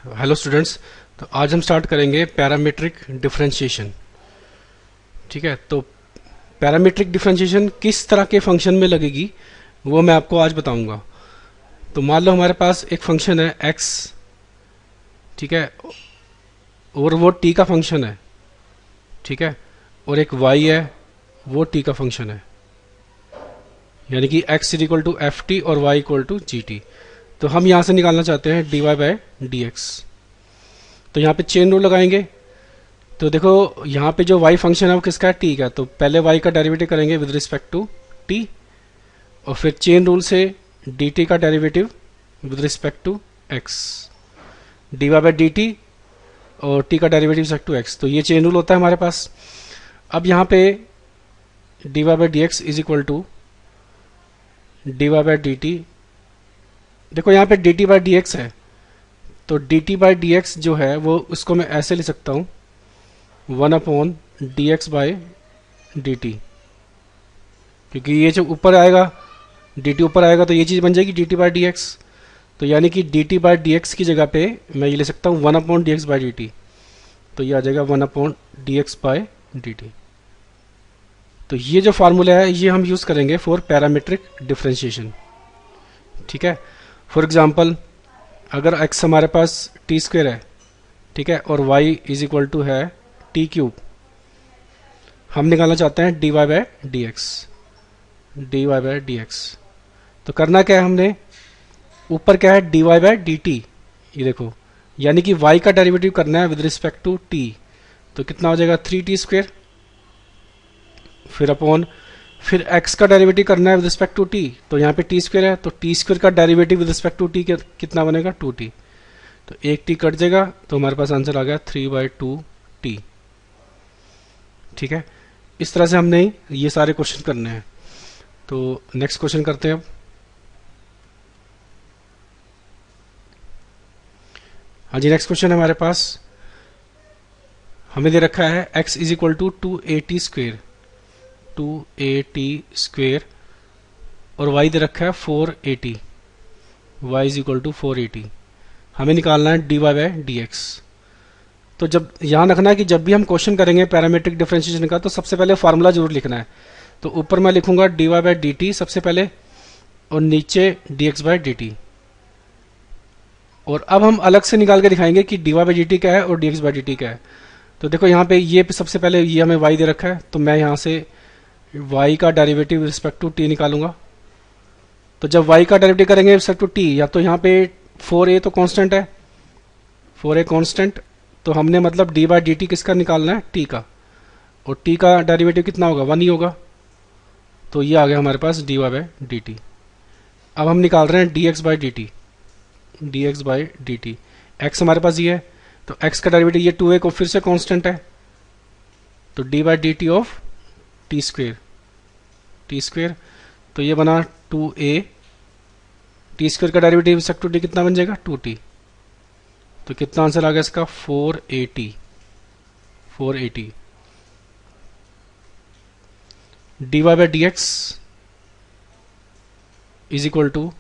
Hello students. तो आज हम स्टार्ट करेंगे पैरामीट्रिक डिफरेंशिएशन। ठीक है, तो पैरामीट्रिक डिफरेंशिएशन किस तरह के फंक्शन में लगेगी वो मैं आपको आज बताऊंगा। तो मान लो हमारे पास एक फंक्शन है x, ठीक है, और वो t का फंक्शन है, ठीक है, और एक y है, वो t का फंक्शन है, यानी कि x is equal to f t और y equal to g t. तो हम यहाँ से निकालना चाहते हैं dy बाय डी एक्स। तो यहाँ पे चेन रूल लगाएंगे। तो देखो यहाँ पे जो y फंक्शन है वो किसका है, t का। तो पहले y का डेरिवेटिव करेंगे विद रिस्पेक्ट टू t, और फिर चेन रूल से dt का derivative with respect to x, dy by d t और t का डेरिवेटिव रिस्पेक्ट टू x। तो ये चेन रूल होता है हमारे पास। अब यहाँ पे dy by d x is equal to dy by d t. देखो यहाँ पे dt बाय डी एक्स है, तो dt बाई डी एक्स जो है वो उसको मैं ऐसे लिख सकता हूँ 1/dx बाई dt, क्योंकि ये जो ऊपर आएगा dt ऊपर आएगा तो ये चीज़ बन जाएगी dt बाई डी एक्स। तो यानी कि dt बाई डी एक्स की जगह पे मैं ये ले सकता हूँ 1/dx बाई dt। तो ये आ जाएगा 1/dx बाई dt। तो ये जो फार्मूला है ये हम यूज़ करेंगे फॉर पैरामीट्रिक डिफरेंशिएशन। ठीक है, फॉर एग्जाम्पल अगर x हमारे पास टी स्क्वेयर है, ठीक है, और y इज इक्वल टू है टी क्यूब, हम निकालना चाहते हैं dy by d x, dy by d x. तो करना क्या है, हमने ऊपर क्या है dy बाय डी टी, ये देखो, यानी कि y का डेरिवेटिव करना है विद रिस्पेक्ट टू t। तो कितना हो जाएगा 3t स्क्वेयर, फिर अपॉन फिर x का डेरिवेटिव करना है विद रिस्पेक्ट टू t। तो यहाँ पे t स्क्वेयर है, तो t स्क्वेयर का derivative with respect to t कितना बनेगा 2t। तो एक t कट जाएगा, तो हमारे पास आंसर आ गया 3/2t। ठीक है, इस तरह से हमने ये सारे क्वेश्चन करने हैं। तो नेक्स्ट क्वेश्चन करते हैं अब। हाँ जी, नेक्स्ट क्वेश्चन हमारे पास हमें दे रखा है x is equal to 2at square, 2at square, और y दे रखा है 4at, y is equal to 4at। हमें निकालना है dy बाय डी एक्स। तो जब यहाँ रखना है कि जब भी हम क्वेश्चन करेंगे पैरामीट्रिक डिफरेंशिएशन का तो सबसे पहले फार्मूला जरूर लिखना है। तो ऊपर मैं लिखूंगा dy बाय डी टी सबसे पहले, और नीचे dx बाय डी टी। और अब हम अलग से निकाल के दिखाएंगे कि dy बाय डी टी क्या है और dx बाय डी टी क्या है। तो देखो यहाँ पे ये सबसे पहले ये हमें y दे रखा है, तो मैं यहाँ से y का डेरिवेटिव रिस्पेक्ट टू t निकालूंगा। तो जब y का डेरिवेटिव करेंगे रिस्पेक्ट टू t, या तो यहाँ पे 4a तो कांस्टेंट है, 4a कांस्टेंट, तो हमने मतलब d बाई डी टी किसका निकालना है, t का, और t का डेरिवेटिव कितना होगा 1 ही होगा। तो ये आ गया हमारे पास dy बाई डी टी। अब हम निकाल रहे हैं dx by d T, dx by d T. x हमारे पास ये है, तो x का डेरिवेटिव ये 2a को फिर से कांस्टेंट है, तो d by d T of T square, T square. तो ये बना 2a, टी स्क्वेयर का डेरिवेटिव रिस्पेक्ट टू टी कितना बन जाएगा 2t। तो कितना आंसर आ गया इसका 480, 480। dy by D x is equal to,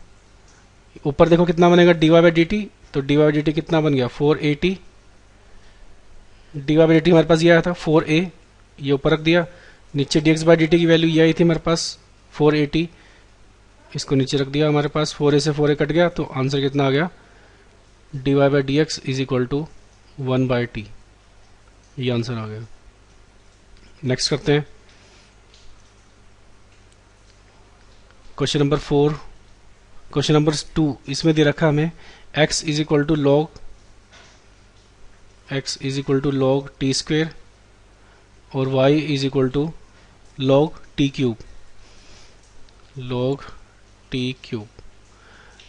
ऊपर देखो कितना बनेगा dy बाई डी टी। तो dy बाई डी टी कितना बन गया 480, dy बाई डी टी हमारे पास ये आया था 4a, ये ऊपर रख दिया। नीचे dx बाई डी टी की वैल्यू ये आई थी हमारे पास 480, इसको नीचे रख दिया। हमारे पास 4a से 4a कट गया, तो आंसर कितना आ गया dy by D x is equal to 1/t। ये आंसर आ गया। नेक्स्ट करते हैं क्वेश्चन नंबर 4। क्वेश्चन नंबर 2, इसमें दे रखा हमें x is equal to log t square और y is equal to log t cube, log t cube.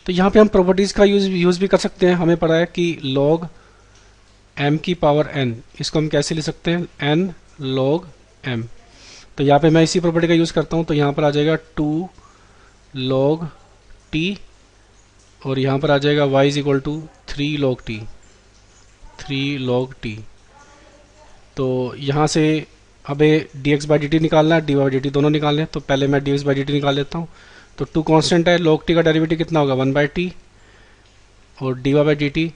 तो यहाँ पे हम प्रॉपर्टीज का यूज भी कर सकते हैं। हमें पता है कि log m की पावर n, इसको हम कैसे ले सकते हैं n log m। तो यहाँ पे मैं इसी प्रॉपर्टी का यूज करता हूँ। तो यहाँ पर आ जाएगा 2 log t, और यहाँ पर आ जाएगा y is equal to 3 log t, 3 log t। तो यहाँ से हमें dx बाई डी टी निकालना है, dy बाई डी टी दोनों निकालने हैं। तो पहले मैं dx बाई डी टी निकाल लेता हूँ। तो 2 कांस्टेंट है, log t का डेरिवेटिव कितना होगा 1/t, और dy बाई डी टी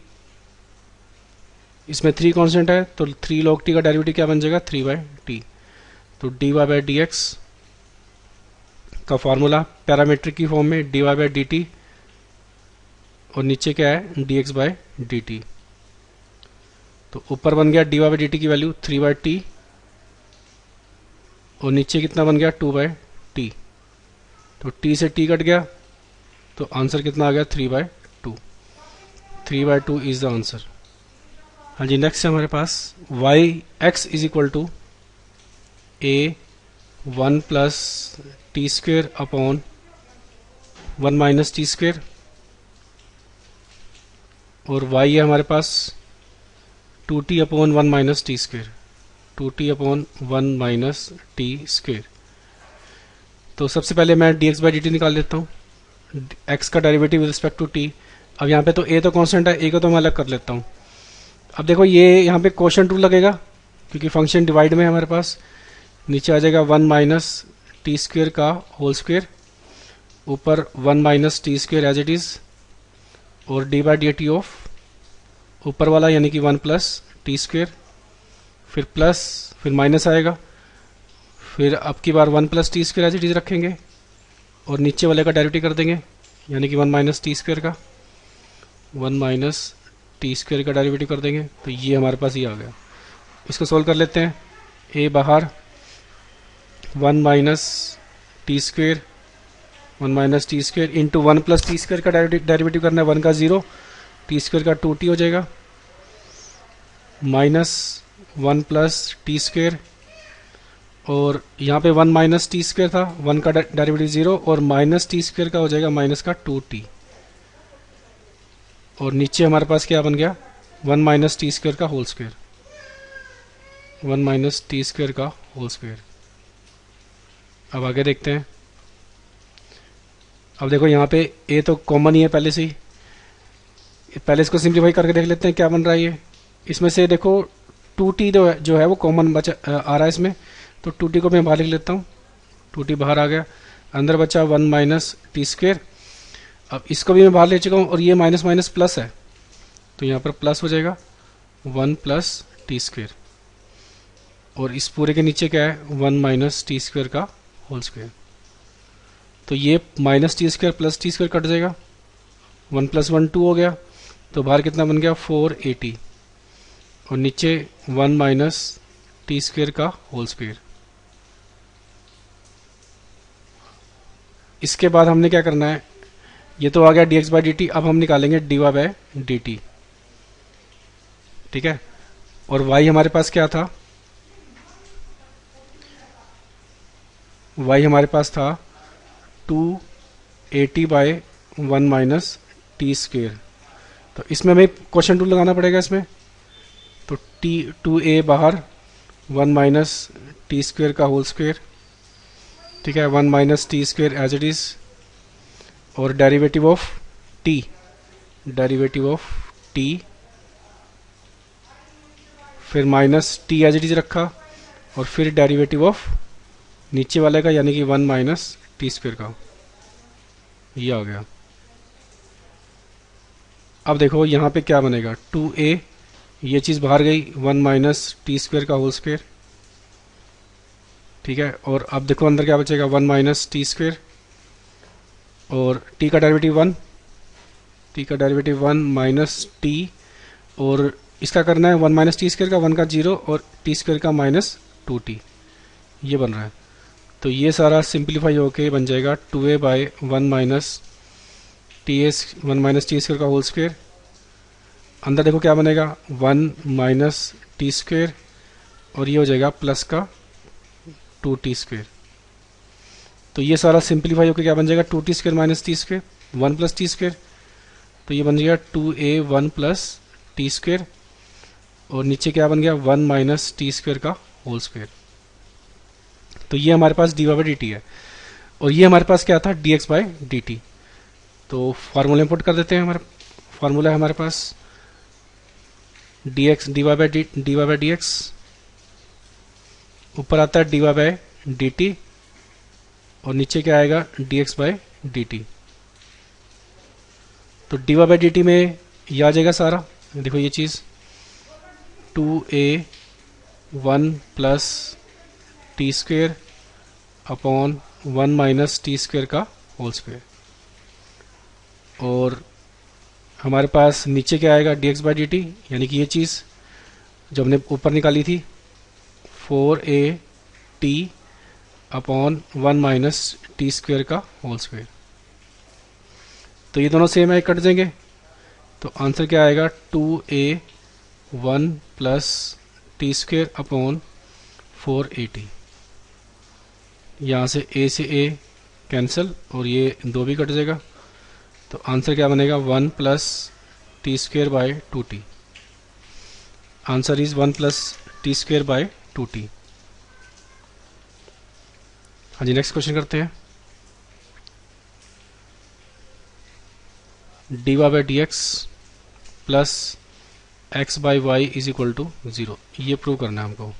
इसमें 3 कांस्टेंट है, तो 3 log t का डेरिवेटिव क्या बन जाएगा, 3/t। तो dy/dx का फॉर्मूला पैरामीट्रिक की फॉर्म में dy/dt, और नीचे क्या है, dx/dt। तो ऊपर बन गया dy/dt की वैल्यू 3/t, और नीचे कितना बन गया, 2/t। तो t से t कट गया, तो आंसर कितना आ गया, 3/2। 3/2 इज द आंसर। हाँ जी, नेक्स्ट है हमारे पास x is equal to a 1 plus t square upon 1 minus t square, और y है हमारे पास 2t upon 1 minus t square, 2t upon 1 minus t square. तो सबसे पहले मैं dx/dt निकाल लेता हूँ, x का derivative with respect to t। अब यहाँ पे तो a तो कांस्टेंट है, a को तो मैं अलग कर लेता हूँ। अब देखो ये यहाँ पे क्वोशंट रूल लगेगा, क्योंकि फंक्शन डिवाइड में है हमारे पास। नीचे आ जाएगा 1 माइनस टी स्क्वेयर का होल स्क्वेयर, ऊपर 1 minus t square as it is, और dy/dt ऑफ ऊपर वाला यानी कि 1 प्लस टी स्क्वेयर, फिर प्लस, फिर माइनस आएगा, फिर अब की बार 1 plus t square as it is रखेंगे, और नीचे वाले का डेरिवेटिव कर देंगे, यानी कि 1 माइनस टी स्क्वेयर का 1 माइनस टी स्क्वेयर का डेरिवेटिव कर देंगे। तो ये हमारे पास ये आ गया। इसको सोल्व कर लेते हैं। a बाहर 1 minus t square, 1 minus t square into 1 plus t square का डेरिवेटिव करना है, 1 का 0, टी स्क्वेयर का 2t हो जाएगा, माइनस 1 प्लस टी स्क्वेयर, और यहाँ पे 1 माइनस टी स्क्वेयर था, 1 का डेरिवेटिव 0, और माइनस टी स्क्वेयर का हो जाएगा माइनस का 2t, और नीचे हमारे पास क्या बन गया, 1 माइनस टी स्क्वेयर का whole square, 1 minus t square का होल स्क्वेयर। अब आगे देखते हैं। अब देखो यहाँ पे a तो कॉमन ही है पहले से ही, पहले इसको सिंप्लीफाई करके देख लेते हैं क्या बन रहा है ये। इसमें से देखो 2t जो है वो कॉमन बचा आ रहा है इसमें, तो 2t को मैं बाहर लिख लेता हूँ, 2t बाहर आ गया, अंदर बचा 1 माइनस टी स्क्वेयर। अब इसको भी मैं बाहर ले चुका हूँ, और ये माइनस माइनस प्लस है, तो यहाँ पर प्लस हो जाएगा 1 प्लस टी स्क्वेयर, और इस पूरे के नीचे क्या है, 1 माइनस टी स्क्वेयर का होल स्क्वेयर। तो ये minus t square plus t square cut जाएगा, 1 प्लस 1 2 हो गया, तो बाहर कितना बन गया, 480, और नीचे 1 माइनस टी स्क्वेयर का होल स्क्वेयर। इसके बाद हमने क्या करना है, ये तो आ गया dx/dt, अब हम निकालेंगे dy/dt, ठीक है। और y हमारे पास क्या था, y हमारे पास था 280/1 माइनस टी स्क्वेयर। तो इसमें हमें क्वोशंट रूल लगाना पड़ेगा इसमें, तो 2a बाहर 1 माइनस टी स्क्वेयर का होल स्क्वेयर, ठीक है, 1 minus t square as it is, और derivative of t, derivative of t, फिर minus t as it is रखा, और फिर डेरिवेटिव ऑफ नीचे वाले का यानी कि 1 माइनस टी स्क्वेयर का, ये आ गया। अब देखो यहाँ पे क्या बनेगा, 2a, ये चीज़ बाहर गई, 1 माइनस टी स्क्वेयर का होल स्क्वेयर, ठीक है, और अब देखो अंदर क्या बचेगा, 1 माइनस टी स्क्वेयर, और t का डेरिवेटिव 1, t का डेरिवेटिव 1 माइनस t, और इसका करना है 1 माइनस टी स्क्वेयर का 1 का 0, और टी स्क्वेयर का माइनस 2t, ये बन रहा है। तो ये सारा सिंप्लीफाई होके बन जाएगा 2a/1 माइनस टी स्क्वेयर का होल स्क्वेयर। अंदर देखो क्या बनेगा, 1 माइनस टी स्क्वेयर, और ये हो जाएगा प्लस का 2t स्क्वेयर। तो ये सारा सिंप्लीफाई होकर क्या बन जाएगा, 2t square minus t square, 1 plus t square, तो ये बन जाएगा 2a1 प्लस टी स्क्वेयर, और नीचे क्या बन गया, 1 माइनस टी स्क्वेयर का होल स्क्वेयर। तो ये हमारे पास dy/dt है, और ये हमारे पास क्या था, dx/dt। तो फार्मूले में पुट कर देते हैं। हमारा फार्मूला है हमारे पास dy/dx, ऊपर आता है dy/dt, और नीचे क्या आएगा, dx/dt। तो dy/dt में ये आ जाएगा सारा, देखो ये चीज़, 2a 1 plus t square upon 1 minus t square का होल स्क्वेयर, और हमारे पास नीचे क्या आएगा dx बाई dt, यानी कि ये चीज़ जो हमने ऊपर निकाली थी 4a t upon 1 minus t square का होल स्क्वेयर। तो ये दोनों सेम है, कट देंगे, तो आंसर क्या आएगा 2a 1 plus t square upon 4at। यहाँ से a से a कैंसिल और ये 2 भी कट जाएगा, तो आंसर क्या बनेगा 1 plus t square by 2t। Answer is 1 plus t square by 2t। हाँ जी, नेक्स्ट क्वेश्चन करते हैं। dy by D x plus x by y is equal to 0, ये प्रूव करना है हमको।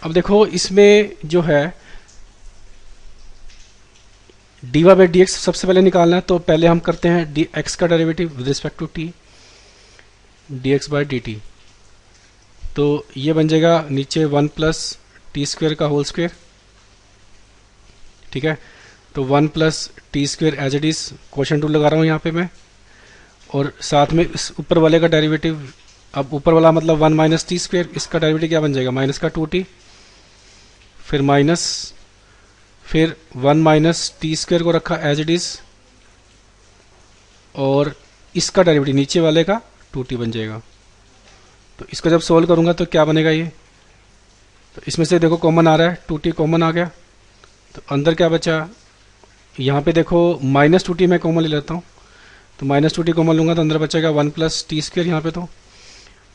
अब देखो इसमें जो है dy बाई डी एक्स सबसे पहले निकालना है, तो पहले हम करते हैं डी एक्स का derivative with respect to t, d x by d t. तो ये बन जाएगा नीचे 1 प्लस टी स्क्वेयर का होल स्क्वेयर, ठीक है। तो 1 plus t square as it is question to लगा रहा हूँ यहाँ पे मैं, और साथ में इस ऊपर वाले का डेरिवेटिव, अब ऊपर वाला मतलब 1 माइनस टी स्क्वेयर, इसका डेरिवेटिव क्या बन जाएगा माइनस का 2t, फिर माइनस, फिर 1 माइनस टी स्क्वेयर को रखा एज इट इज, और इसका डेरिवेटिव नीचे वाले का 2t बन जाएगा। तो इसको जब सोल्व करूंगा तो क्या बनेगा ये, तो इसमें से देखो कॉमन आ रहा है, 2t कॉमन आ गया, तो अंदर क्या बचा, यहाँ पे देखो माइनस 2t मैं कॉमन ले लेता हूँ, तो माइनस 2t कॉमन लूँगा तो अंदर बचेगा 1 प्लस टी स्क्वेयर यहाँ पे, तो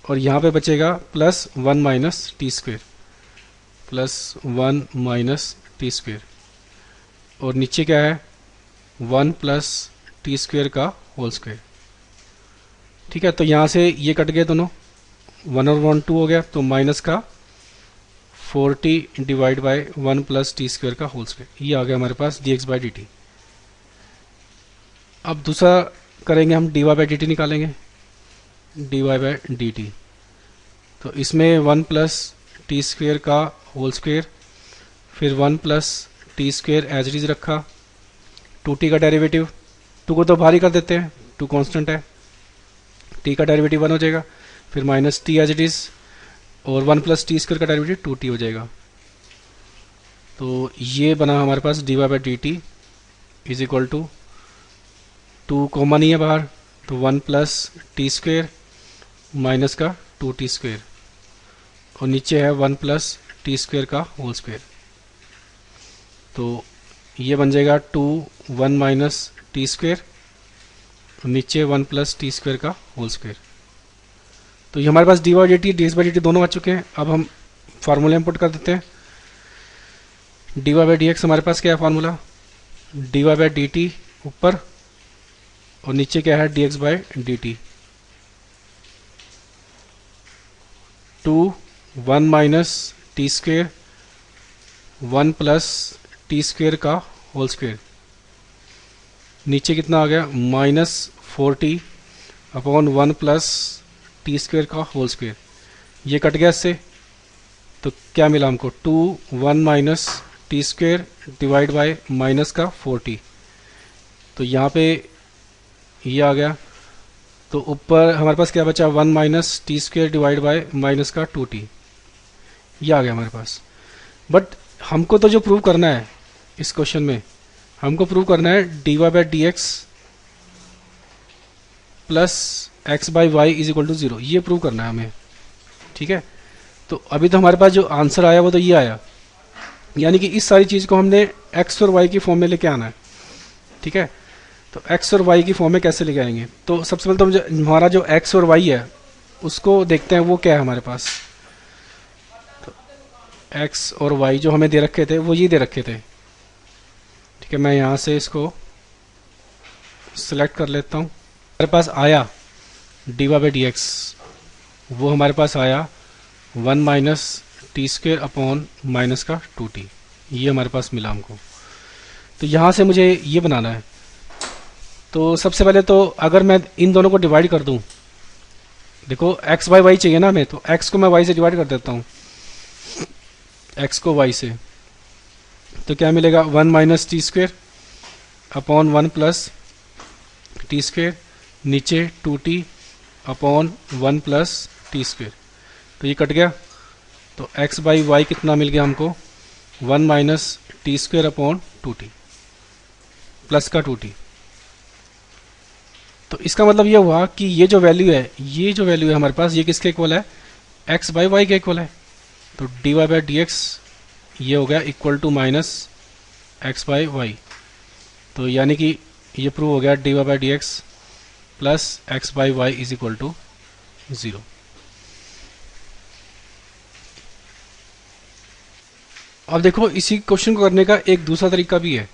और यहाँ पे बचेगा plus 1 minus t square, plus 1 minus t square, और नीचे क्या है 1 प्लस टी स्क्वेयर का होल स्क्वेयर, ठीक है। तो यहाँ से ये कट गए दोनों, 1 और 1 2 हो गया, तो माइनस का 40 divide by 1 plus t square का होल स्क्वेयर, ये आ गया हमारे पास d x by d t. अब दूसरा करेंगे हम, d Y by d t निकालेंगे, d Y by d t. तो इसमें 1 प्लस टी स्क्वेयर का होल स्क्वेयर, फिर 1 plus t square as it is रखा, 2t का डेरिवेटिव, 2 को तो बाहर ही कर देते हैं, 2 कांस्टेंट है, t का डेरिवेटिव 1 हो जाएगा, फिर minus t as it is, और 1 प्लस टी स्क्वेयर का डेरिवेटिव 2t हो जाएगा। तो ये बना हमारे पास d Y by d t is equal to 2 common ही है बाहर, तो 1 प्लस टी स्क्वेयर माइनस का 2t स्क्वेयर, और नीचे है 1 प्लस टी स्क्वेयर का होल स्क्वेयर। तो ये बन जाएगा 2 1 माइनस टी स्क्वेयर, नीचे 1 प्लस टी स्क्वेयर का होल स्क्वेयर। तो ये हमारे पास d y d t, d x by d t दोनों आ चुके हैं। अब हम फार्मूला इंपुट कर देते हैं। D Y by D x हमारे पास क्या है formula, d Y by d t ऊपर, और नीचे क्या है d x by d t, 2 1 minus t square 1 plus t square का होल स्क्वेयर, नीचे कितना आ गया minus 40 upon 1 plus t square का होल स्क्वेयर, ये कट गया इससे, तो क्या मिला हमको 2 1 minus t square divide by minus का 40, तो यहाँ पे ये आ गया। तो ऊपर हमारे पास क्या बचा 1 minus t square divide by minus का 2t, ये आ गया हमारे पास। बट हमको तो जो प्रूव करना है इस क्वेश्चन में, हमको प्रूव करना है d Y by D x plus x by y is equal to 0, ये प्रूव करना है हमें, ठीक है। तो अभी तो हमारे पास जो आंसर आया वो तो ये आया, यानी कि इस सारी चीज़ को हमने एक्स और वाई की फॉर्म में लेके आना है, ठीक है। तो एक्स और वाई की फॉर्म में कैसे लेके आएंगे, तो सबसे पहले तो हमारा जो एक्स और वाई है उसको देखते हैं, वो क्या है हमारे पास। तो एक्स और वाई जो हमें दे रखे थे वो ये दे रखे थे, ठीक है। मैं यहाँ से इसको सिलेक्ट कर लेता हूँ। हमारे पास आया d Y by D x, वो हमारे पास आया 1 minus t square upon minus का 2t, ये हमारे पास मिला हमको। तो यहाँ से मुझे ये बनाना है। तो सबसे पहले तो अगर मैं इन दोनों को डिवाइड कर दूँ देखो एक्स बाई वाई चाहिए ना हमें, तो एक्स को मैं वाई से डिवाइड कर देता हूँ, एक्स को वाई से, तो क्या मिलेगा 1 - t² अपॉन 1 + t², नीचे 2t अपॉन 1 + t², तो ये कट गया। तो x बाई वाई कितना मिल गया हमको, 1 - t² अपॉन 2t प्लस का 2t। तो इसका मतलब ये हुआ कि ये जो वैल्यू है, ये जो वैल्यू है हमारे पास, ये किसके इक्वल है, x बाई वाई के इक्वल है। तो dy बाई डी एक्स ये हो गया equal to minus x by y. तो यानी कि ये प्रूव हो गया dy by D x plus x by y is equal to 0। अब देखो इसी क्वेश्चन को करने का एक दूसरा तरीका भी है।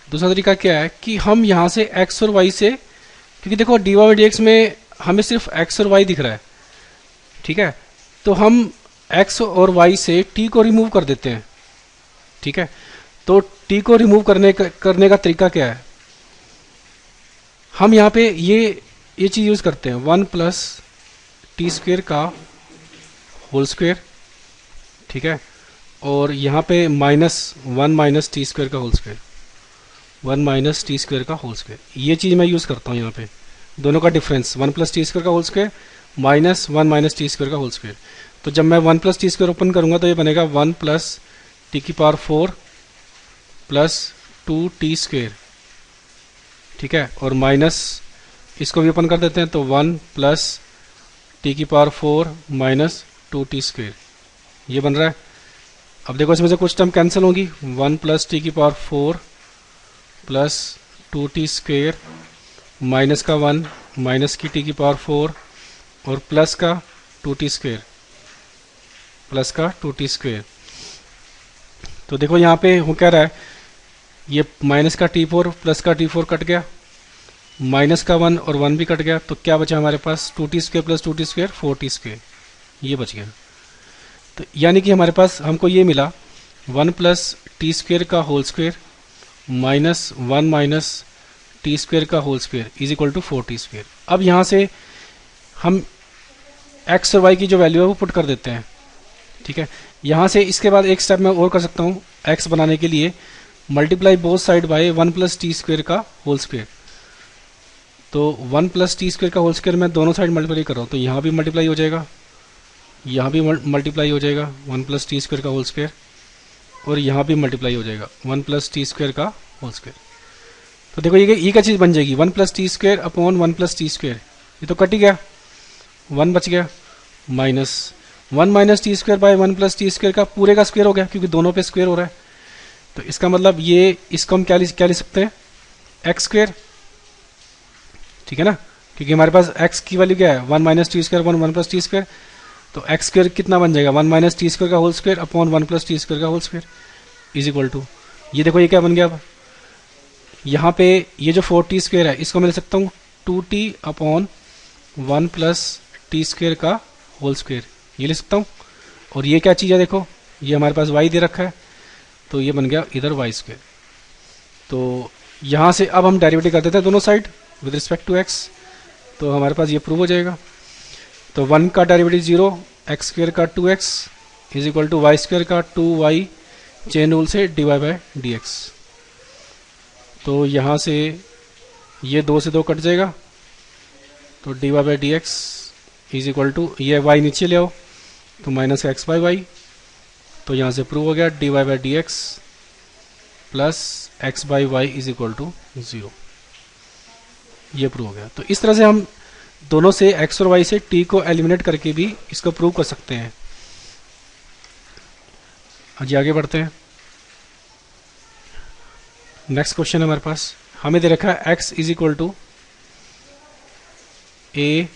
दूसरा तरीका क्या है कि हम यहाँ से x और y से, क्योंकि देखो dy बाई डी एक्स में हमें सिर्फ x और y दिख रहा है, ठीक है, तो हम x और y से t को रिमूव कर देते हैं, ठीक है। तो t को रिमूव करने का तरीका क्या है, हम यहाँ पे ये चीज़ यूज़ करते हैं 1 + t² का होल स्क्वायर, ठीक है, और यहाँ पे -1 - t² का होल स्क्वायर, 1 - t² का होल स्क्वायर, ये चीज़ मैं यूज़ करता हूँ यहाँ पे, दोनों का डिफरेंस 1 + t² का होल स्क्वायर -1 - t² का होल स्क्वायर। तो जब मैं 1 + t² ओपन करूँगा तो ये बनेगा 1 + t⁴ प्लस 2t², ठीक है, और माइनस इसको भी ओपन कर देते हैं, तो 1 + t⁴ माइनस 2t², ये बन रहा है। अब देखो इसमें से कुछ टर्म कैंसिल होंगी, 1 + t⁴ प्लस 2t² माइनस का 1 माइनस की t⁴ और प्लस का 2t², प्लस का 2t²। तो देखो यहाँ पे वो कह रहा है ये माइनस का t4 प्लस का t4 कट गया, माइनस का 1 और 1 भी कट गया, तो क्या बचा हमारे पास 2t² प्लस 2t², 4t², ये बच गया। तो यानी कि हमारे पास हमको ये मिला 1 + t² का होल स्क्वायर -1 - t² का whole square is equal to 4t²। अब यहाँ से हम x और y की जो वैल्यू है वो पुट कर देते हैं, ठीक है। यहाँ से इसके बाद एक स्टेप मैं और कर सकता हूँ, x बनाने के लिए multiply both side by 1 + t² का होल स्क्वायर। तो 1 + t² का होल स्क्वायर मैं दोनों साइड मल्टीप्लाई कर रहा हूँ, तो यहाँ भी मल्टीप्लाई हो जाएगा, यहाँ भी मल्टीप्लाई हो जाएगा 1 + t² का होल स्क्वायर, और यहाँ भी मल्टीप्लाई हो जाएगा 1 + t² का होल स्क्वायर। तो देखो ये क्या चीज़ बन जाएगी, 1 + t² अपॉन 1 + t², ये तो कट ही गया, 1 बच गया, माइनस 1 - t² बाय 1 + t² का पूरे का स्क्वायर हो गया, क्योंकि दोनों पे स्क्वायर हो रहा है। तो इसका मतलब ये इसको हम क्या लिख सकते हैं, x², ठीक है ना, क्योंकि हमारे पास x की वैल्यू क्या है 1 - t² अपॉन 1 + t², तो x² कितना बन जाएगा 1 - t² का होल स्क्वायर अपॉन 1 + t² का whole square is equal to, ये देखो ये क्या बन गया। अब यहाँ पे ये जो 4t² है इसको मैं ले सकता हूँ 2t अपॉन 1 + t² का होल स्क्वायर, ये ले सकता हूँ। और ये क्या चीज़ है, देखो ये हमारे पास y दे रखा है, तो ये बन गया इधर y²। तो यहाँ से अब हम डेरिवेटिव कर देते हैं दोनों side with respect to x, तो हमारे पास ये प्रूव हो जाएगा। तो 1 का डेरिवेटिव 0, x² का 2x is equal to y² का 2y, चेन रूल से dy बाई डी एक्स। तो यहाँ से ये 2 से 2 कट जाएगा, तो dy by D x is equal to, ये y नीचे ले आओ, तो माइनस एक्स बाई वाई, तो यहाँ से प्रूव हो गया dy by D x plus x by y is equal to 0, ये प्रूव हो गया। तो इस तरह से हम दोनों से x और y से t को एलिमिनेट करके भी इसको प्रूव कर सकते हैं। आज आगे बढ़ते हैं। नेक्स्ट क्वेश्चन है हमारे पास, हमें दे रखा है x is equal to a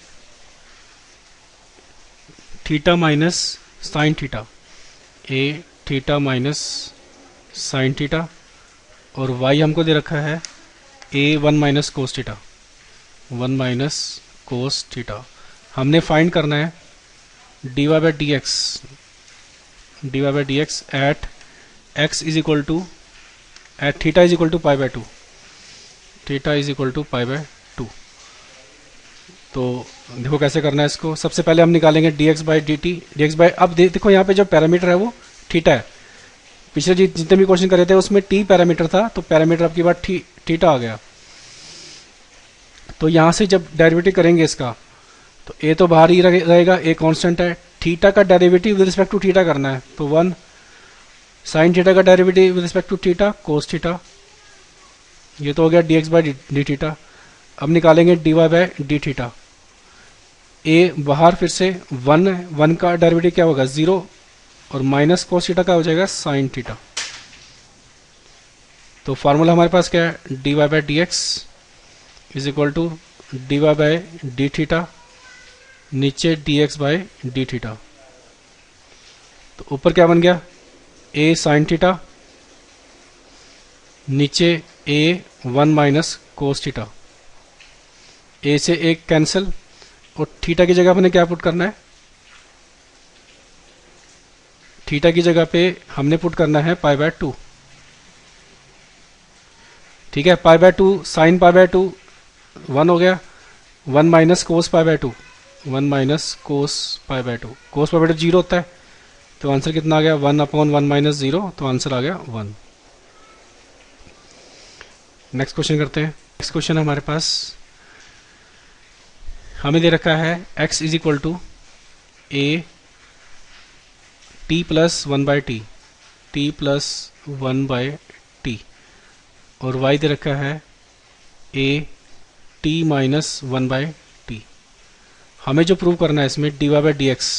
theta minus sine theta, a theta minus sine theta, और y हमको दे रखा है a1 minus cos theta, 1 minus cos theta. हमने फाइंड करना है dy by D x at x is equal to at theta is equal to pi by 2, theta is equal to pi by 2। तो देखो कैसे करना है इसको। सबसे पहले हम निकालेंगे D x by d t, d x by, अब देखो यहाँ पे जो पैरामीटर है वो थीटा है। पिछले जितने भी क्वेश्चन करे थे उसमें टी पैरामीटर था, तो पैरामीटर अब की बार थीटा आ गया। तो यहाँ से जब डेरिवेटिव करेंगे इसका, तो ए तो बाहर ही रहेगा, ए कांस्टेंट है। थीटा का derivative with respect to theta करना है, तो 1 साइन थीटा का derivative with respect to theta cos theta, ये तो हो गया d x by d theta. अब निकालेंगे d Y by d theta. A बाहर फिर से 1 है, 1 का डेरिवेटिव क्या होगा 0, और माइनस कोस थीटा का हो जाएगा साइन थीटा। तो फार्मूला हमारे पास क्या है, d Y by D x is equal to d Y by d theta, नीचे d x by d theta. तो ऊपर क्या बन गया, ए साइन थीटा, नीचे ए 1 माइनस कोस थीटा। ए से एक कैंसिल, और थीटा की जगह अपने क्या पुट करना है, थीटा की जगह पे हमने पुट करना है पाई बाय 2। ठीक है, pi by 2 sine pi by 2 1 हो गया, 1 minus cos pi by 2, 1 minus cos pi by 2, cos pi by 2 zero होता है, तो आंसर कितना आ गया 1 अपॉन 1 माइनस 0, तो आंसर आ गया 1। नेक्स्ट क्वेश्चन करते हैं। नेक्स्ट क्वेश्चन हमारे पास हमें दे रखा है x is equal to a t plus 1 by t, t plus 1 by t, और y दे रखा है a t minus 1 by t. हमें जो प्रूव करना है इसमें d Y by D x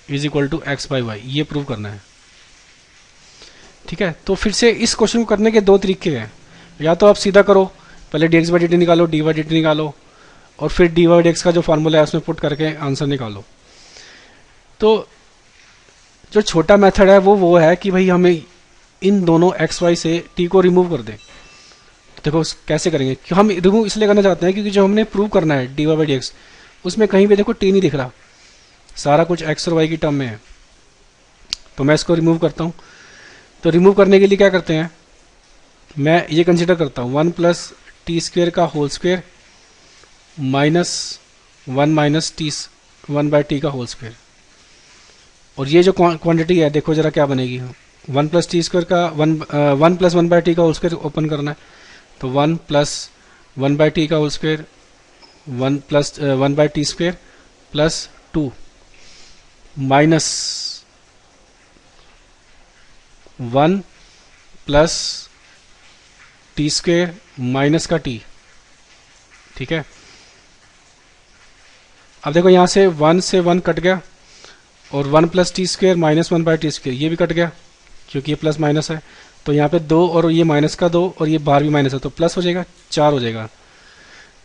is equal to x by y, ये प्रूव करना है। ठीक है, तो फिर से इस क्वेश्चन को करने के दो तरीके हैं, या तो आप सीधा करो, पहले D x by d T निकालो, डी वाई डी टी निकालो, और फिर डी वाई डी एक्स का जो फार्मूला है उसमें पुट करके आंसर निकालो। तो जो छोटा मेथड है वो है कि भाई हमें इन दोनों एक्स वाई से टी को रिमूव कर दें। तो देखो कैसे करेंगे, कि हम रिमूव इसलिए करना चाहते हैं क्योंकि जो हमने प्रूव करना है d Y by D x, उसमें कहीं भी देखो टी नहीं दिख रहा, सारा कुछ एक्स और वाई की टर्म में है। तो मैं इसको रिमूव करता हूँ। तो रिमूव करने के लिए क्या करते हैं, मैं ये कंसिडर करता हूँ 1 प्लस टी स्क्वेयर का whole square minus 1 minus t 1 by t का होल स्क्वेयर। और ये जो क्वांटिटी है देखो जरा क्या बनेगी, 1 प्लस टी स्क्वेयर का 1 प्लस 1 बाई टी का होल स्क्वेयर ओपन करना है, तो 1 प्लस 1 बाई टी का whole square 1 plus 1 by t square plus 2 minus 1 plus t square minus का टी। ठीक है, अब देखो यहाँ से 1 से 1 कट गया, और 1 plus t square minus 1 by t square ये भी कट गया क्योंकि ये प्लस माइनस है। तो यहाँ पे 2 और ये माइनस का 2 और ये बाहर भी माइनस है, तो प्लस हो जाएगा, 4 हो जाएगा।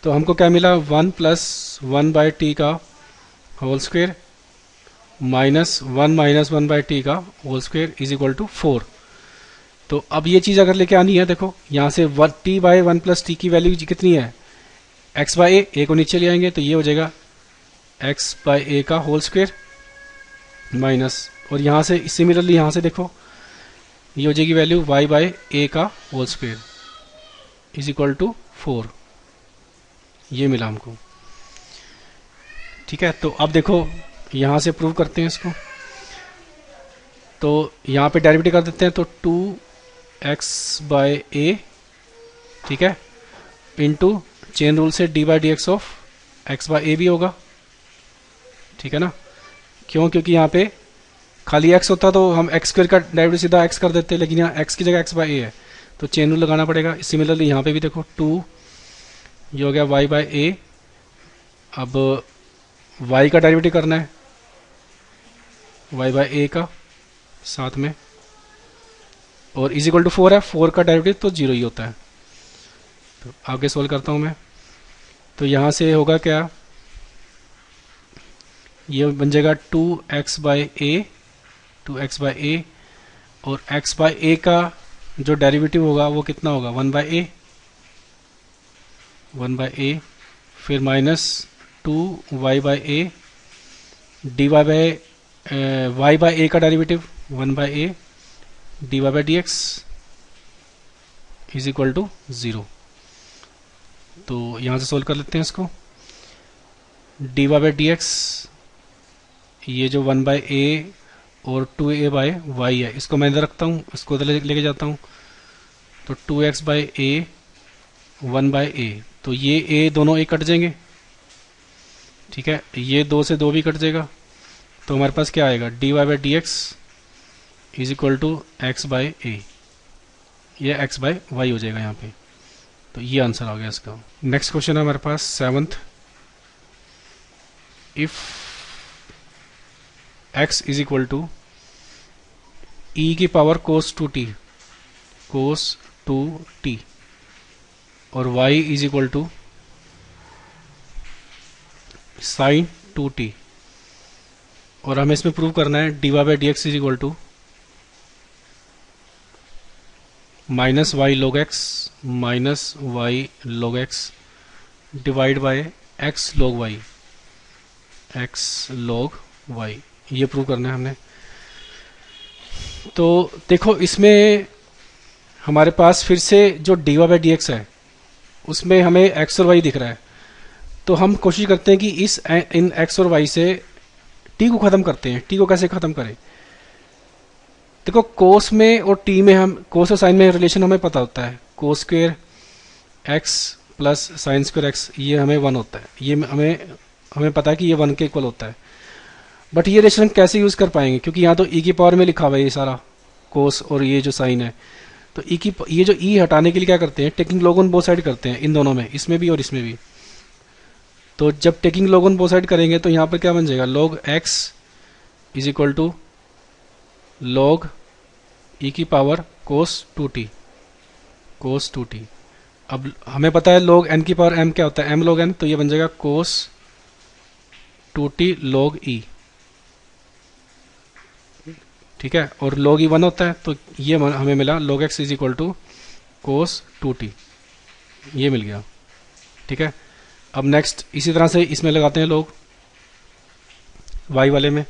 तो हमको क्या मिला 1 प्लस 1 बाई टी का whole square minus 1 minus 1 by t का whole square is equal to 4। तो अब ये चीज़ अगर लेके आनी है, देखो यहाँ से टी बाई 1 प्लस टी की वैल्यू कितनी है एक्स बाई ए को नीचे ले आएंगे, तो ये हो जाएगा एक्स बाई ए का होल स्क्वेयर माइनस, और यहाँ से सिमिलरली यहाँ से देखो ये हो जाएगी वैल्यू वाई बाई ए का whole square is equal to 4, ये मिला हमको। ठीक है, तो अब देखो यहाँ से प्रूव करते हैं इसको। तो यहाँ पे डेरिवेटिव कर देते हैं, तो 2x बाई ए, ठीक है, इंटू चेन रूल से d by D x of x by a भी होगा। ठीक है ना, क्यों, क्योंकि यहाँ पे खाली x होता तो हम एक्स स्क्वायर का डेरिवेटिव सीधा x कर देते, लेकिन यहाँ x की जगह x बाई ए है, तो चेन रूल लगाना पड़ेगा। सिमिलरली यहाँ पे भी देखो 2 ये हो गया y बाई ए, अब y का डेरिवेटिव करना है y बाई ए का साथ में, और इज इक्वल टू 4 है, 4 का डेरिवेटिव तो 0 ही होता है। तो आगे सोल्व करता हूँ मैं, तो यहाँ से होगा क्या, ये बन जाएगा 2x by A, 2x by ए, और x बाई ए का जो डेरिवेटिव होगा वो कितना होगा 1 बाई ए, 1 बाई ए, फिर minus 2y by a, d Y by y by a का derivative 1 by a, d Y by D x is equal to 0। तो यहाँ से सोल्व कर लेते हैं इसको। डी वाई बाई डी एक्स, ये जो 1/a और 2a/y है इसको मैं इधर रखता हूँ, इसको इधर लेके जाता हूँ, तो 2x/a 1/a, तो ये a दोनों a कट जाएंगे, ठीक है, ये 2 से 2 भी कट जाएगा, तो हमारे पास क्या आएगा, d Y by D x is equal to x/a, ये x/y हो जाएगा यहाँ पे। तो ये आंसर आ गया इसका। नेक्स्ट क्वेश्चन है हमारे पास 7th, if x is equal to e की पावर cos 2t और y is equal to sin 2t, और हमें इसमें प्रूव करना है d Y by D x is equal to minus y log x divide by x log y, ये prove करना है हमने। तो देखो इसमें हमारे पास फिर से जो d Y by D x है उसमें हमें एक्स और वाई दिख रहा है, तो हम कोशिश करते हैं कि इन एक्स और वाई से टी को ख़त्म करते हैं। टी को कैसे ख़त्म करें, देखो कोस में और टी में हम कोस और साइन में रिलेशन हमें पता होता है, cos square x plus sine square x, ये हमें 1 होता है, ये हमें पता है कि ये 1 के इक्वल होता है। बट ये रिलेशन हम कैसे यूज़ कर पाएंगे, क्योंकि यहाँ तो ई की पावर में लिखा हुआ है ये सारा कोस और ये जो साइन है, तो ये जो ई हटाने के लिए क्या करते हैं, taking log on both side करते हैं, इन दोनों में, इसमें भी और इसमें भी। तो जब taking log on both side करेंगे तो यहाँ पर क्या बन जाएगा, log x is equal to log e की पावर कोस 2t। अब हमें पता है log n की पावर m क्या होता है, m log n, तो ये बन जाएगा कोस 2t log e, ठीक है, और log e 1 होता है, तो ये हमें मिला log x is equal to cos 2t, ये मिल गया, ठीक है। अब नेक्स्ट इसी तरह से इसमें लगाते हैं log y वाले में,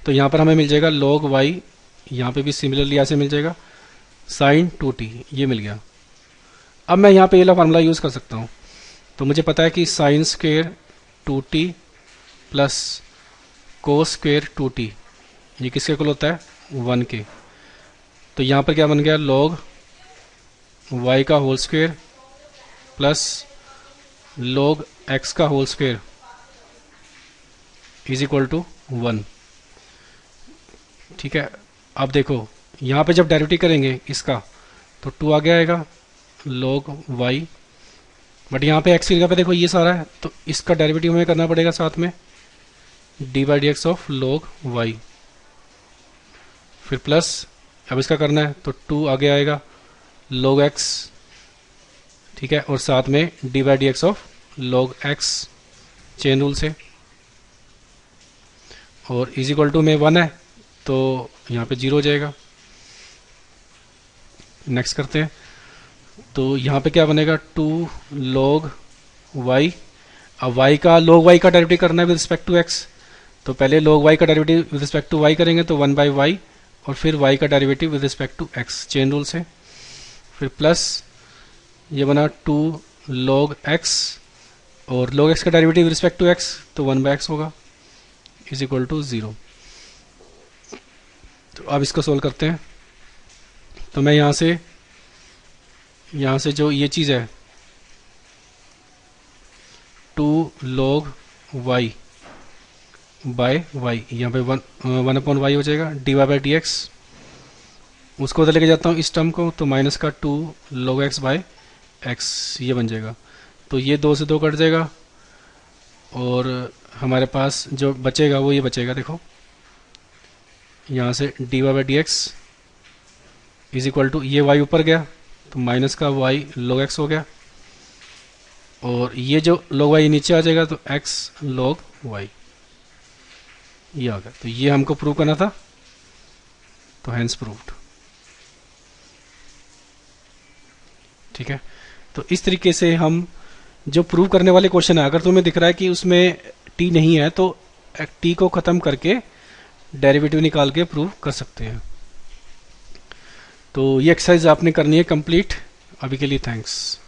तो यहाँ पर हमें मिल जाएगा log y, यहाँ पे भी सिमिलरली ऐसे मिल जाएगा साइन 2t, ये मिल गया। अब मैं यहाँ पे ये वाला फार्मूला यूज़ कर सकता हूँ, तो मुझे पता है कि sine square 2t plus cos square 2t ये किसके इक्वल होता है, 1 के। तो यहाँ पर क्या बन गया, log y का whole square plus log x का whole square is equal to 1, ठीक है। अब देखो यहाँ पे जब डेरिवेटिव करेंगे इसका तो 2 आगे आएगा log y, बट यहाँ पे x की जगह पे देखो ये सारा है, तो इसका डेरिवेटिव हमें करना पड़ेगा साथ में D by D x of log y, फिर प्लस अब इसका करना है तो 2 आगे आएगा log x, ठीक है, और साथ में D by D x of log x chain rule से, और इज इक्वल टू में 1 है तो यहाँ पे 0 हो जाएगा। नेक्स्ट करते हैं, तो यहाँ पे क्या बनेगा, 2 log y, अब y का log y का डेरिवेटिव करना है विद रिस्पेक्ट टू x, तो पहले log y का derivative with respect to y करेंगे तो 1/y, और फिर y का derivative with respect to x chain rule से, फिर प्लस ये बना 2 log x, और log x का derivative with respect to x तो 1/x होगा इज इक्वल टू 0। तो अब इसको सोल्व करते हैं, तो मैं यहाँ से जो ये चीज़ है 2 log y बाय y, यहाँ पे 1/y हो जाएगा, d Y by D x, उसको उधर लेके जाता हूँ इस टर्म को, तो माइनस का 2 log x बाय x, ये बन जाएगा, तो ये 2 से 2 कट जाएगा, और हमारे पास जो बचेगा वो ये बचेगा, देखो यहाँ से d Y by D x is equal to, ये y ऊपर गया तो माइनस का y log x हो गया, और ये जो log y नीचे आ जाएगा तो x log y, ये आ गया। तो ये हमको प्रूव करना था, तो हैंस प्रूव्ड, ठीक है। तो इस तरीके से हम जो प्रूव करने वाले क्वेश्चन है, अगर तुम्हें दिख रहा है कि उसमें t नहीं है तो t को ख़त्म करके डेरिवेटिव निकाल के प्रूव कर सकते हैं। तो ये एक्सरसाइज आपने करनी है कंप्लीट। अभी के लिए थैंक्स।